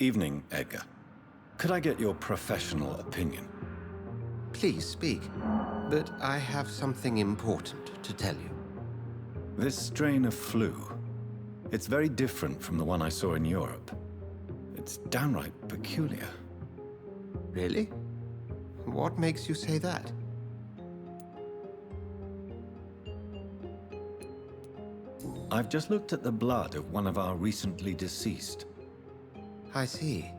Evening, Edgar. Could I get your professional opinion? Please speak, but I have something important to tell you. This strain of flu, it's very different from the one I saw in Europe. It's downright peculiar. Really? What makes you say that? I've just looked at the blood of one of our recently deceased. I see.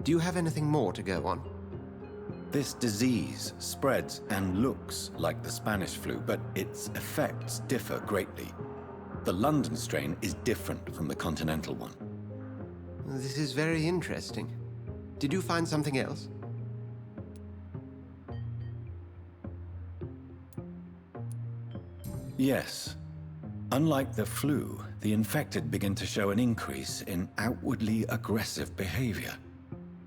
Do you have anything more to go on? This disease spreads and looks like the Spanish flu, but its effects differ greatly. The London strain is different from the continental one. This is very interesting. Did you find something else? Yes. Unlike the flu, the infected begin to show an increase in outwardly aggressive behavior.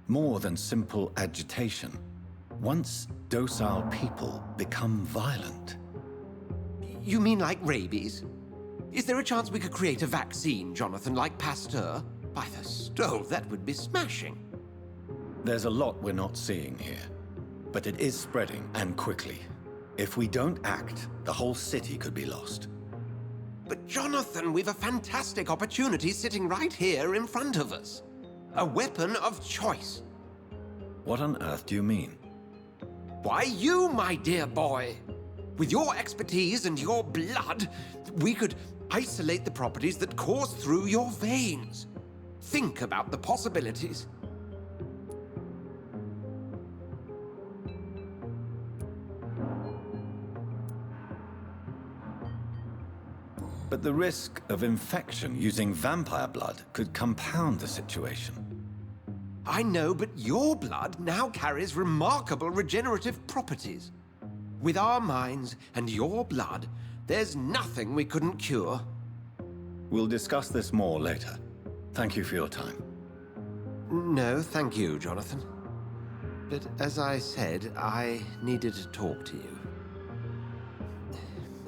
More than simple agitation. Once docile people become violent. You mean like rabies? Is there a chance we could create a vaccine, Jonathan, like Pasteur? By the stove, that would be smashing. There's a lot we're not seeing here. But it is spreading, and quickly. If we don't act, the whole city could be lost. But Jonathan, we've a fantastic opportunity sitting right here in front of us. A weapon of choice. What on earth do you mean? Why, you, my dear boy. With your expertise and your blood, we could isolate the properties that course through your veins. Think about the possibilities. But the risk of infection using vampire blood could compound the situation. I know, but your blood now carries remarkable regenerative properties. With our minds and your blood, there's nothing we couldn't cure. We'll discuss this more later. Thank you for your time. No, thank you, Jonathan. But as I said, I needed to talk to you.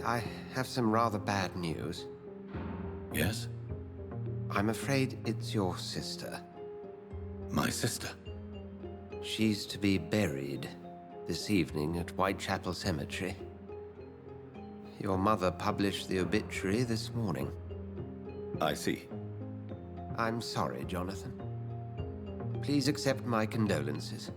I have some rather bad news. Yes? I'm afraid it's your sister. My sister? She's to be buried this evening at Whitechapel Cemetery. Your mother published the obituary this morning. I see. I'm sorry, Jonathan. Please accept my condolences.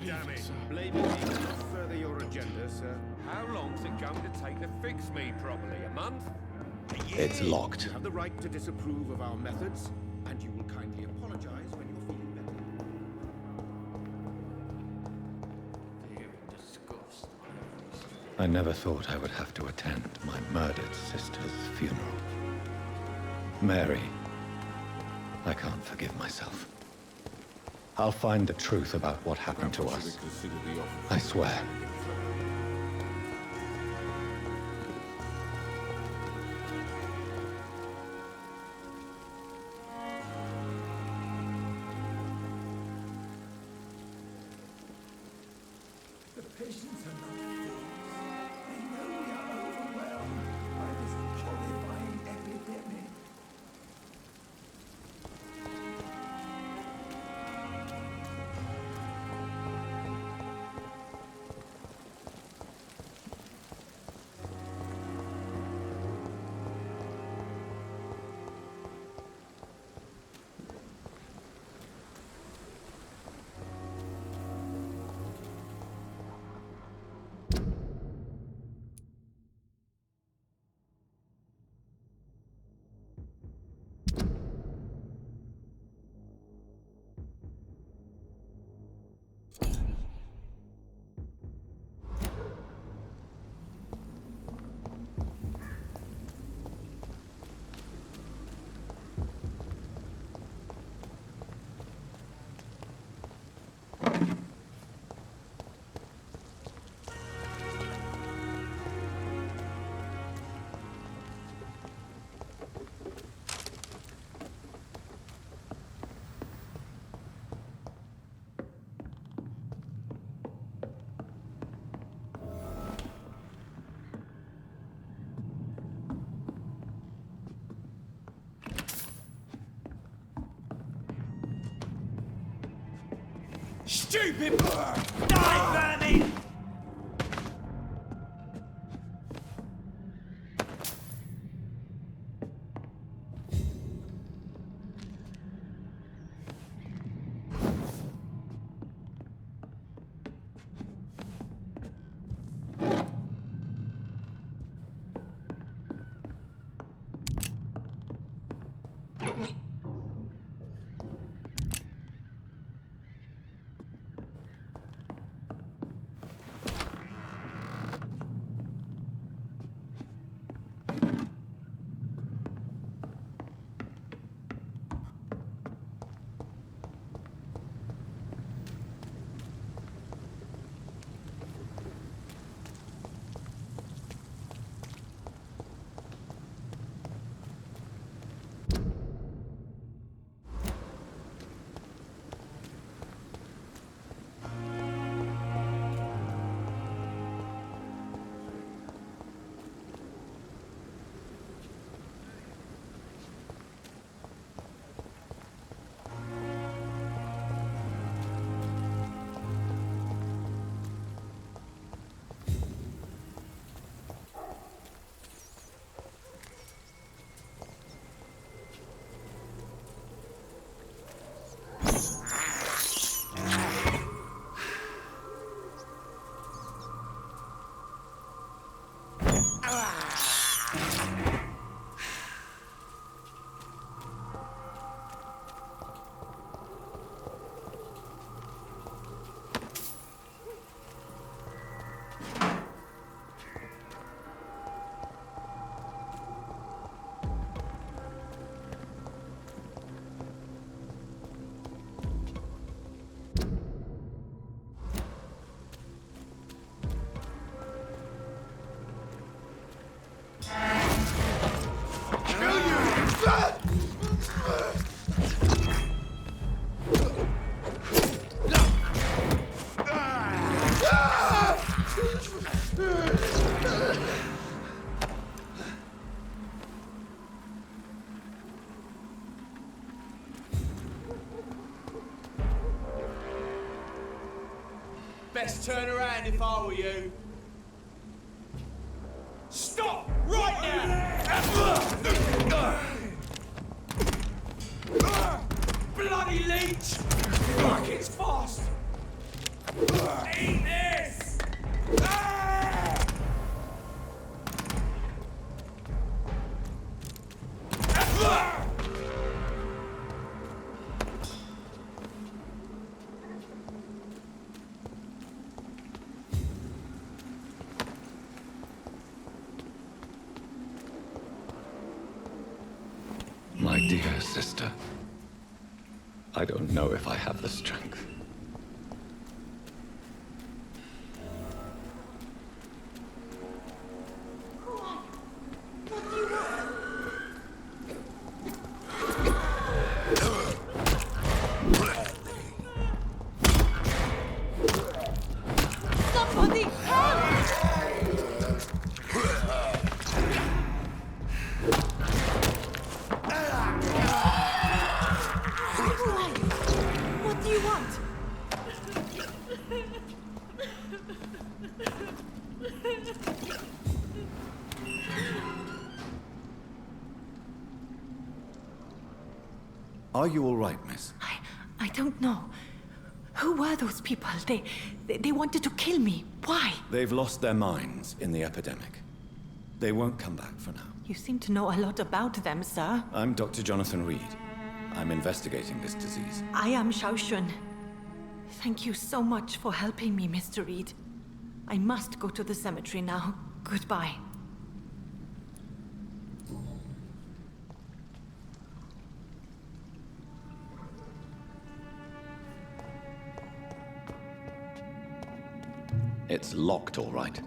Damn it. Blaming me will further your agenda, sir. How long's it going to take to fix me properly? A month? A year? It's locked. You have the right to disapprove of our methods, and you will kindly apologize when you're feeling better. You disgust. I never thought I would have to attend my murdered sister's funeral. Mary, I can't forgive myself. I'll find the truth about what happened to us. I swear. Patients are not fools. They know we are overwhelmed by this horrifying epidemic. Stupid! Die, vermin! Best turn around if I were you. Stop! Right now! Bloody leech! Fuck, it's fast! Eat this! My dear sister, I don't know if I have the strength. Somebody Are you all right, miss? I don't know. Who were those people? They wanted to kill me. Why? They've lost their minds in the epidemic. They won't come back for now. You seem to know a lot about them, sir. I'm Dr. Jonathan Reed. I'm investigating this disease. I am Xiaoxun. Thank you so much for helping me, Mr. Reed. I must go to the cemetery now. Goodbye. It's locked, all right.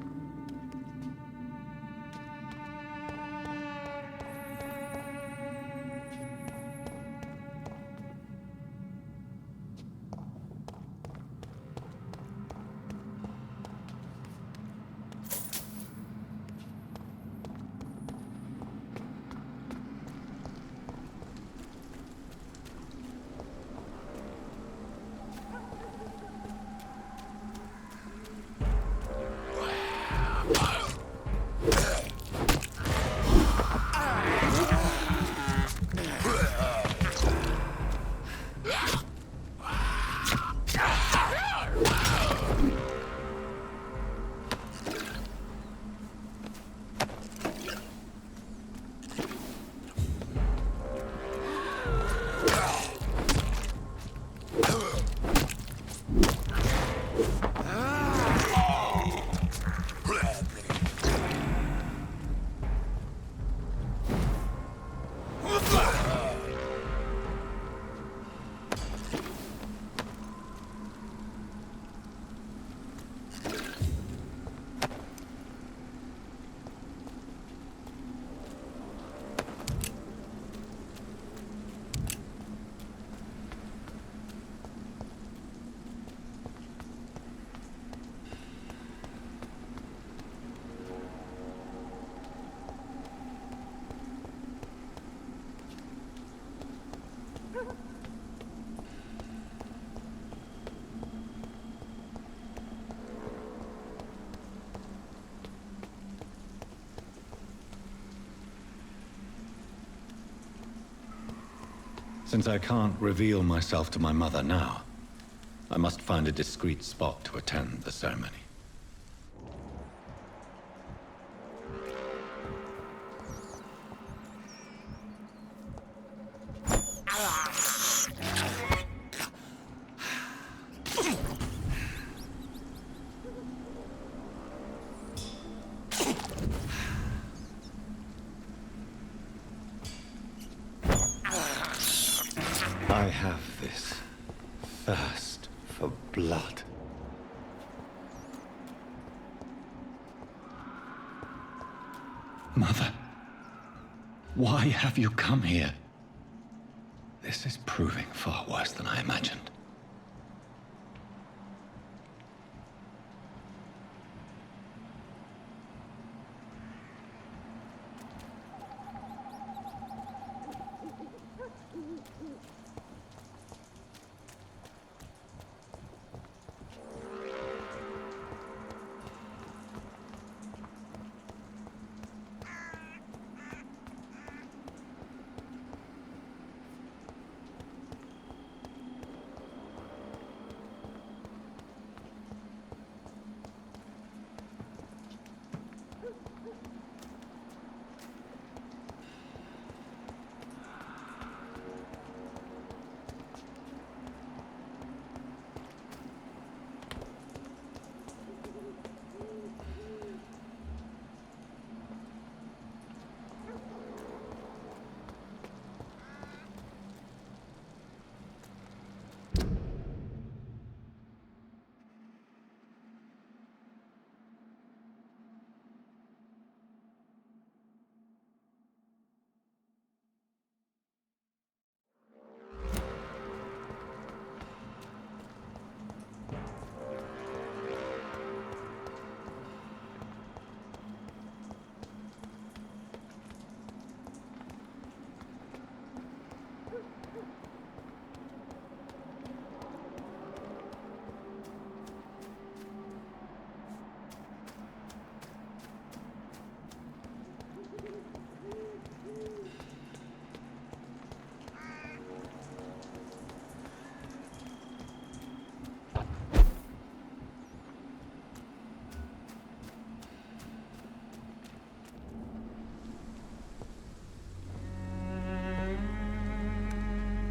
Since I can't reveal myself to my mother now, I must find a discreet spot to attend the ceremony. I have this thirst for blood. Mother, why have you come here? This is proving far worse than I imagined.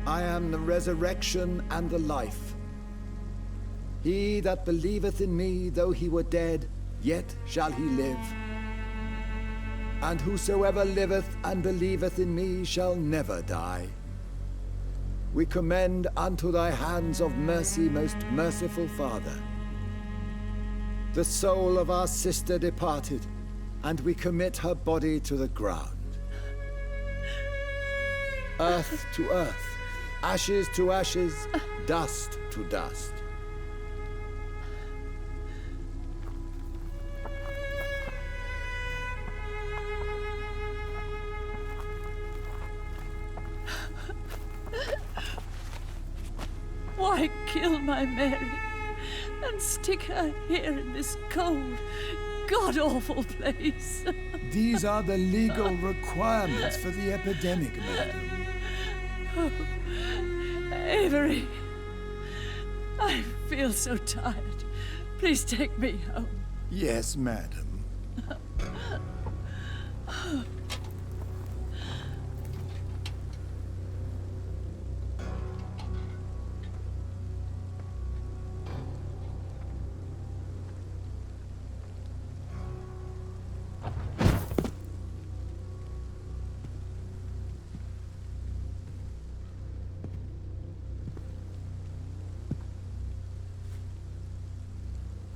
I am the resurrection and the life. He that believeth in me, though he were dead, yet shall he live. And whosoever liveth and believeth in me shall never die. We commend unto thy hands of mercy, most merciful Father, the soul of our sister departed, and we commit her body to the ground. Earth to earth, ashes to ashes, dust to dust. Why kill my Mary and stick her here in this cold, god-awful place? These are the legal requirements for the epidemic, madam. Oh, Avery, I feel so tired. Please take me home. Yes, madam.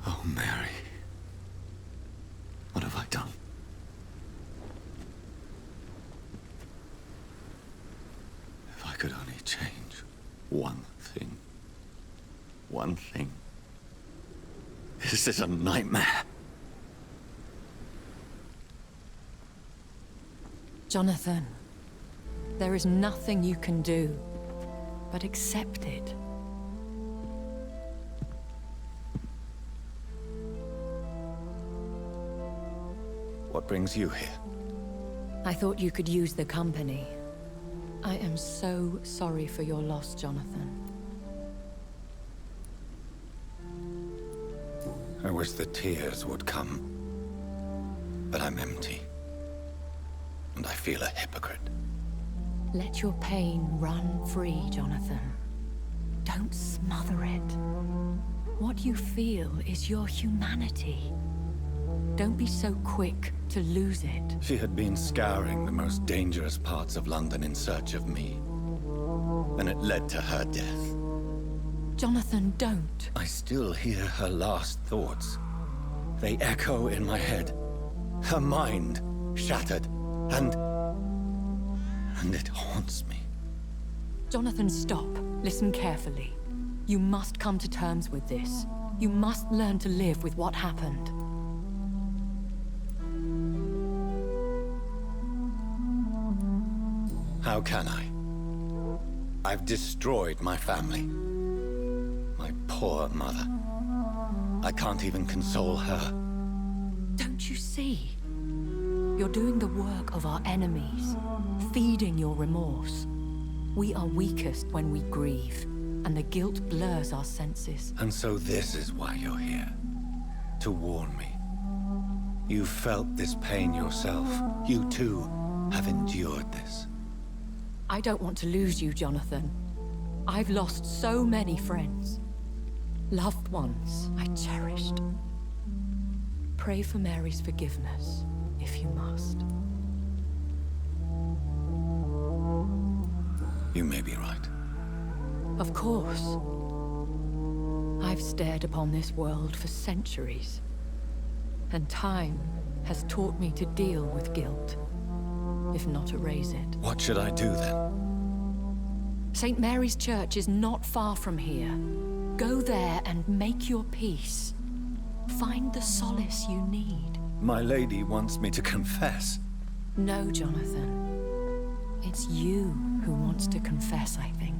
Oh, Mary. What have I done? If I could only change one thing. One thing. This is a nightmare. Jonathan, there is nothing you can do but accept it. What brings you here? I thought you could use the company. I am so sorry for your loss, Jonathan. I wish the tears would come. But I'm empty. And I feel a hypocrite. Let your pain run free, Jonathan. Don't smother it. What you feel is your humanity. Don't be so quick to lose it. She had been scouring the most dangerous parts of London in search of me. And it led to her death. Jonathan, don't. I still hear her last thoughts. They echo in my head. Her mind shattered, and it haunts me. Jonathan, stop. Listen carefully. You must come to terms with this. You must learn to live with what happened. How can I? I've destroyed my family. My poor mother. I can't even console her. Don't you see? You're doing the work of our enemies, feeding your remorse. We are weakest when we grieve, and the guilt blurs our senses. And so this is why you're here. To warn me. You felt this pain yourself. You too have endured this. I don't want to lose you, Jonathan. I've lost so many friends. Loved ones I cherished. Pray for Mary's forgiveness, if you must. You may be right. Of course. I've stared upon this world for centuries. And time has taught me to deal with guilt, if not erase it. What should I do then? St. Mary's Church is not far from here. Go there and make your peace. Find the solace you need. My lady wants me to confess. No, Jonathan. It's you who wants to confess, I think.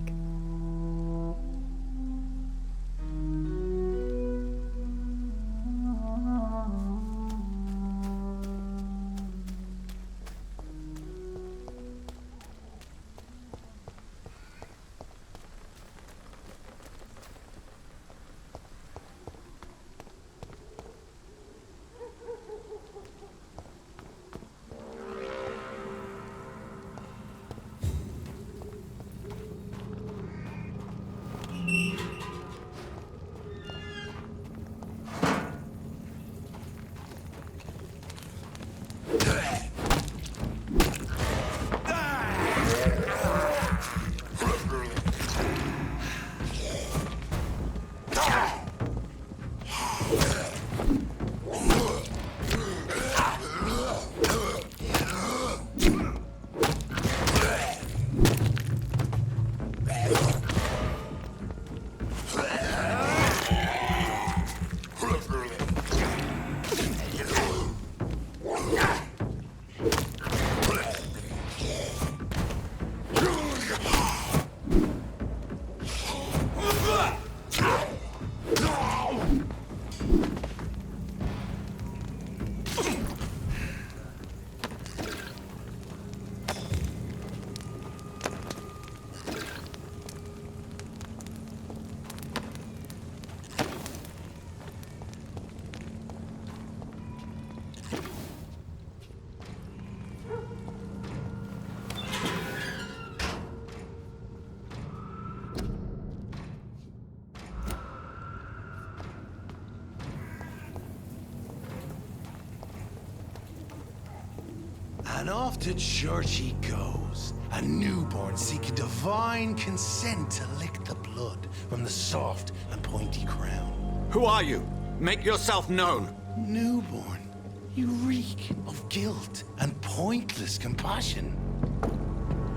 And off to church he goes, a newborn seeking divine consent to lick the blood from the soft and pointy crown. Who are you? Make yourself known. Newborn, you reek of guilt and pointless compassion.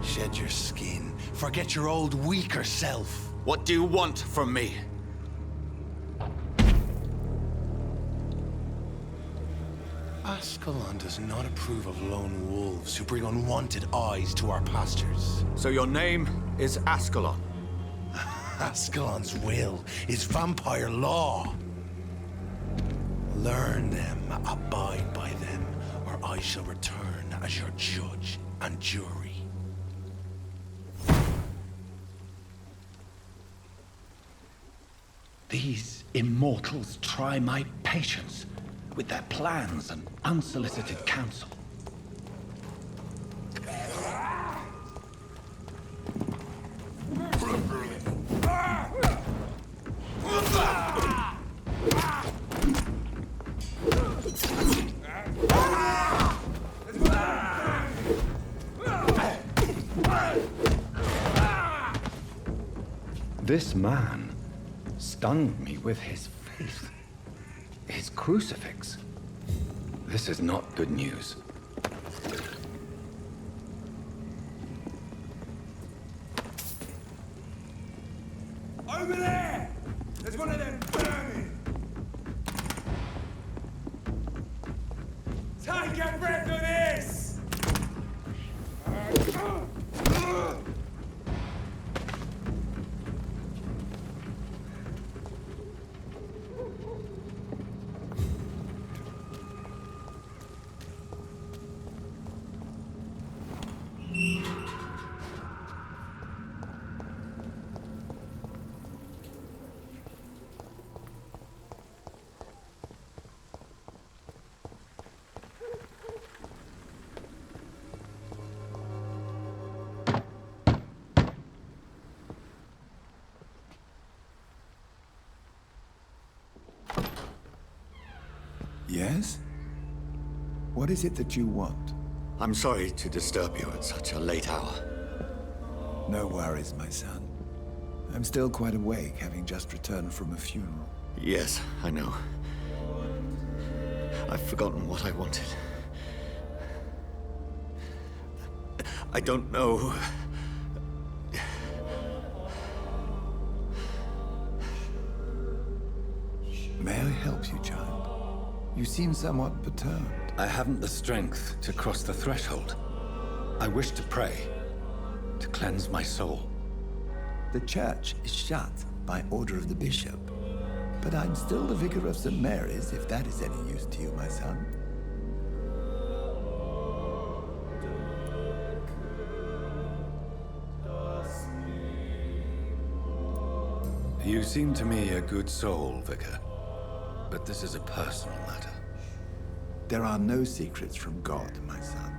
Shed your skin, forget your old weaker self. What do you want from me? Ascalon does not approve of lone wolves who bring unwanted eyes to our pastures. So your name is Ascalon? Ascalon's will is vampire law. Learn them, abide by them, or I shall return as your judge and jury. These immortals try my patience with their plans and unsolicited counsel. This man stunned me with his faith. His crucifix. This is not good news. Over there! There's one of them vermin! Take a breath of this! Yes? What is it that you want? I'm sorry to disturb you at such a late hour. No worries, my son. I'm still quite awake, having just returned from a funeral. Yes, I know. I've forgotten what I wanted. I don't know. May I help you, child? You seem somewhat perturbed. I haven't the strength to cross the threshold. I wish to pray, to cleanse my soul. The church is shut by order of the bishop. But I'm still the vicar of St. Mary's, if that is any use to you, my son. You seem to me a good soul, Vicar. But this is a personal matter. There are no secrets from God, my son.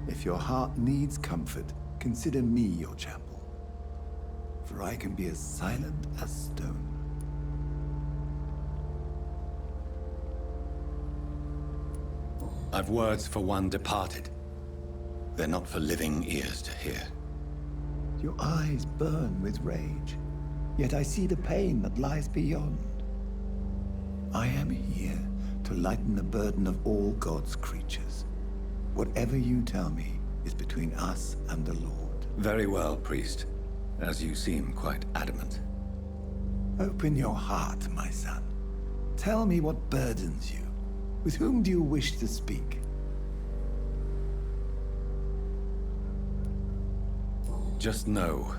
If your heart needs comfort, consider me your chapel. For I can be as silent as stone. I've words for one departed. They're not for living ears to hear. Your eyes burn with rage, yet I see the pain that lies beyond. I am here to lighten the burden of all God's creatures. Whatever you tell me is between us and the Lord. Very well, priest. as you seem quite adamant. Open your heart, my son. Tell me what burdens you. With whom do you wish to speak? Just know,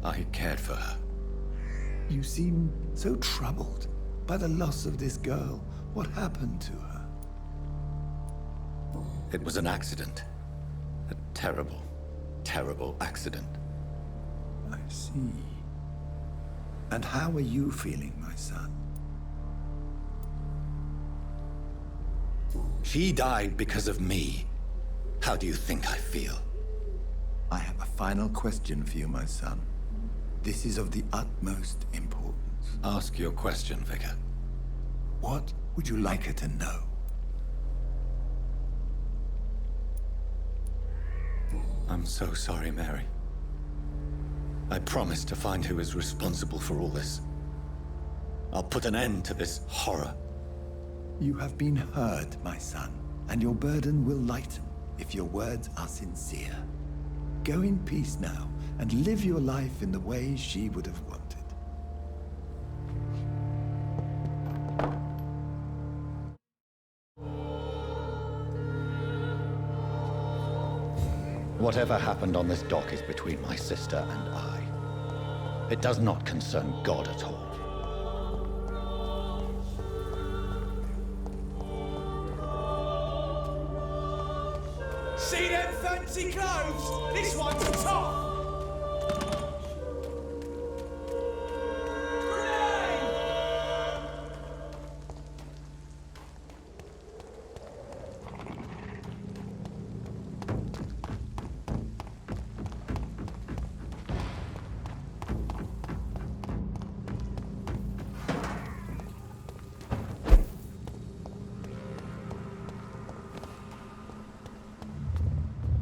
I cared for her. You seem so troubled by the loss of this girl. What happened to her? It was an accident. A terrible, terrible accident. I see. And how are you feeling, my son? She died because of me. How do you think I feel? I have a final question for you, my son. This is of the utmost importance. Ask your question, Vicar. What would you like her to know? I'm so sorry, Mary. I promise to find who is responsible for all this. I'll put an end to this horror. You have been heard, my son, and your burden will lighten if your words are sincere. Go in peace now, and live your life in the way she would have wanted. Whatever happened on this dock is between my sister and I. It does not concern God at all. See them fancy clothes? This one's top!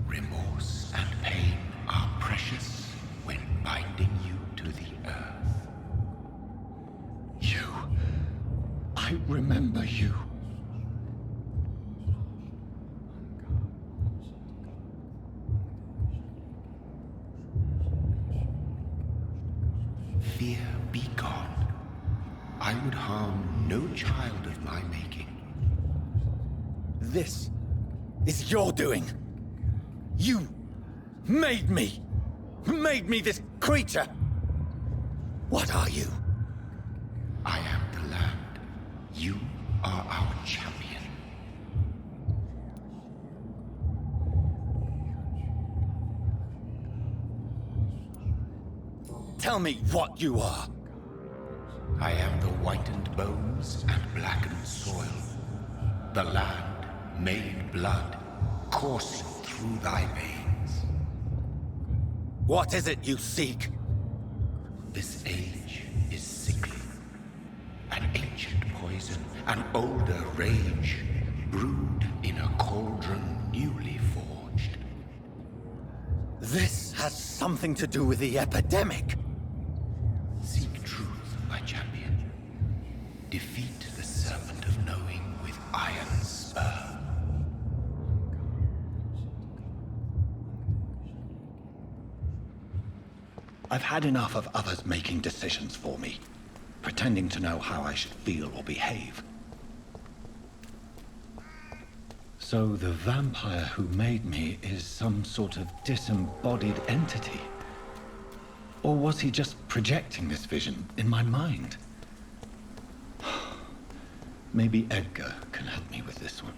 Remorse and pain are precious when binding you to the earth. You. I remember you. Fear be gone. I would harm no child of my making. This is your doing. You made me this creature. What are you? I am the land. You are our champion. Tell me what you are. I am the whitened bones and blackened soil. The land made blood coursing through thy veins. What is it you seek? This age is sickly. An ancient poison, an older rage, brewed in a cauldron newly forged. This has something to do with the epidemic. Seek truth, my champion. Defeat the serpent of knowing with iron spur. I've had enough of others making decisions for me, pretending to know how I should feel or behave. So the vampire who made me is some sort of disembodied entity? Or was he just projecting this vision in my mind? Maybe Edgar can help me with this one.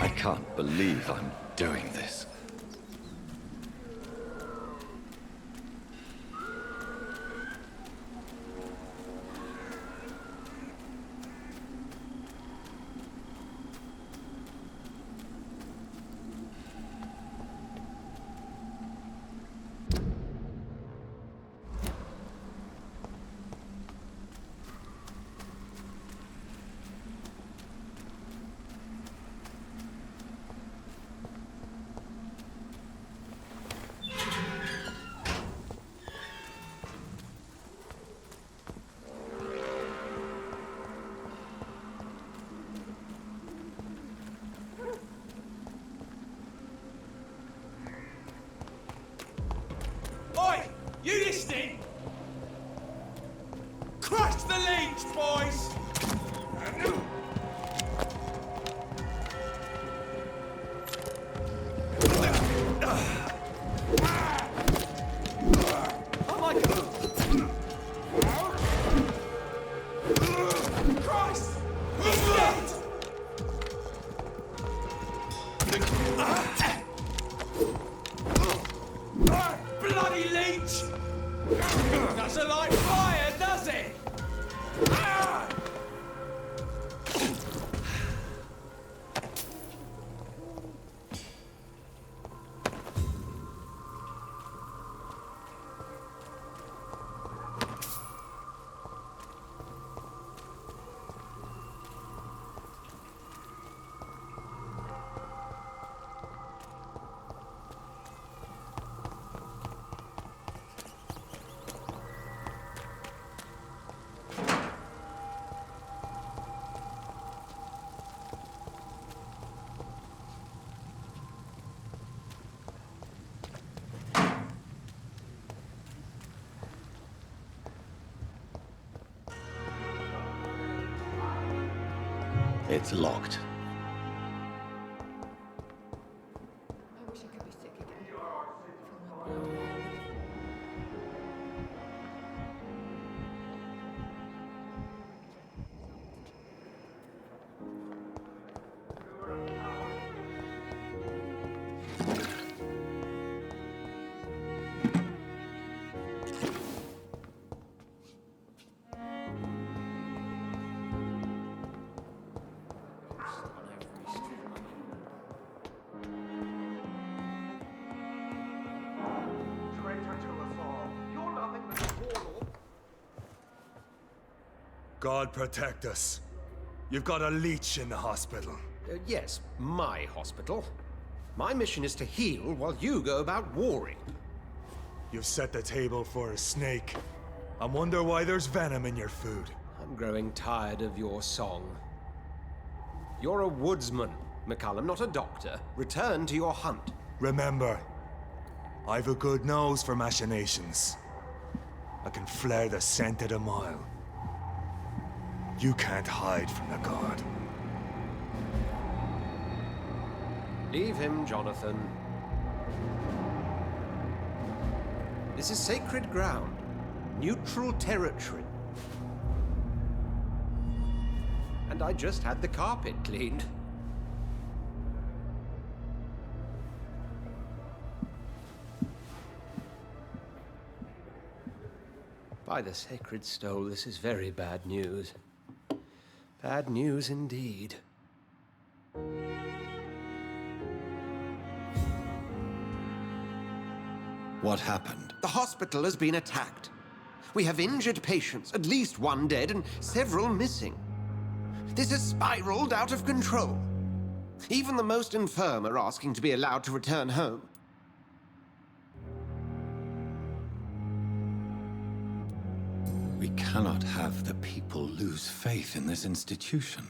I can't believe I'm doing this. It's locked. I wish I could be sick again. God protect us. You've got a leech in the hospital. Yes, my hospital. My mission is to heal while you go about warring. You've set the table for a snake. I wonder why there's venom in your food. I'm growing tired of your song. You're a woodsman, McCullum, not a doctor. Return to your hunt. Remember, I've a good nose for machinations. I can flare the scent at a mile. You can't hide from the god. Leave him, Jonathan. This is sacred ground. Neutral territory. And I just had the carpet cleaned. By the sacred stole, this is very bad news. Bad news indeed. What happened? The hospital has been attacked. We have injured patients, at least one dead and several missing. This has spiraled out of control. Even the most infirm are asking to be allowed to return home. We cannot have the people lose faith in this institution.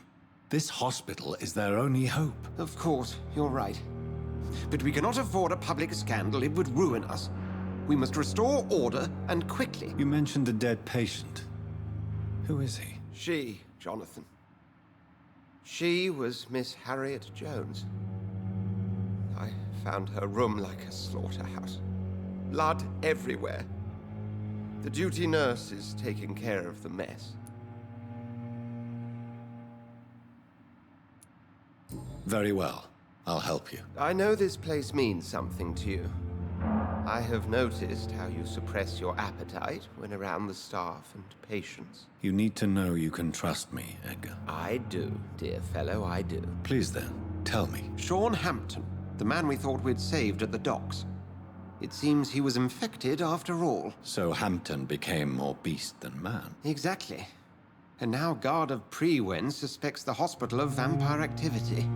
This hospital is their only hope. Of course, you're right. But we cannot afford a public scandal. It would ruin us. We must restore order, and quickly. You mentioned a dead patient. Who is he? She, Jonathan. She was Miss Harriet Jones. I found her room like a slaughterhouse. Blood everywhere. The duty nurse is taking care of the mess. Very well. I'll help you. I know this place means something to you. I have noticed how you suppress your appetite when around the staff and patients. You need to know you can trust me, Edgar. I do, dear fellow, I do. Please then, tell me. Sean Hampton, the man we thought we'd saved at the docks. It seems he was infected after all. So Hampton became more beast than man. Exactly. And now Guard of Prewen suspects the hospital of vampire activity.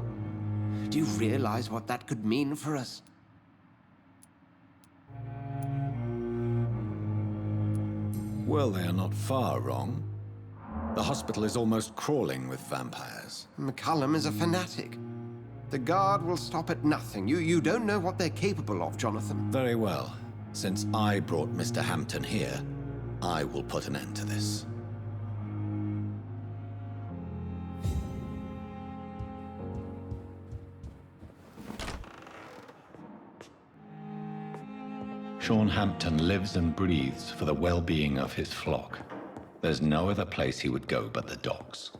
Do you realize what that could mean for us? Well, they are not far wrong. The hospital is almost crawling with vampires. McCullum is a fanatic. The Guard will stop at nothing. You don't know what they're capable of, Jonathan. Very well. Since I brought Mr. Hampton here, I will put an end to this. Sean Hampton lives and breathes for the well-being of his flock. There's no other place he would go but the docks.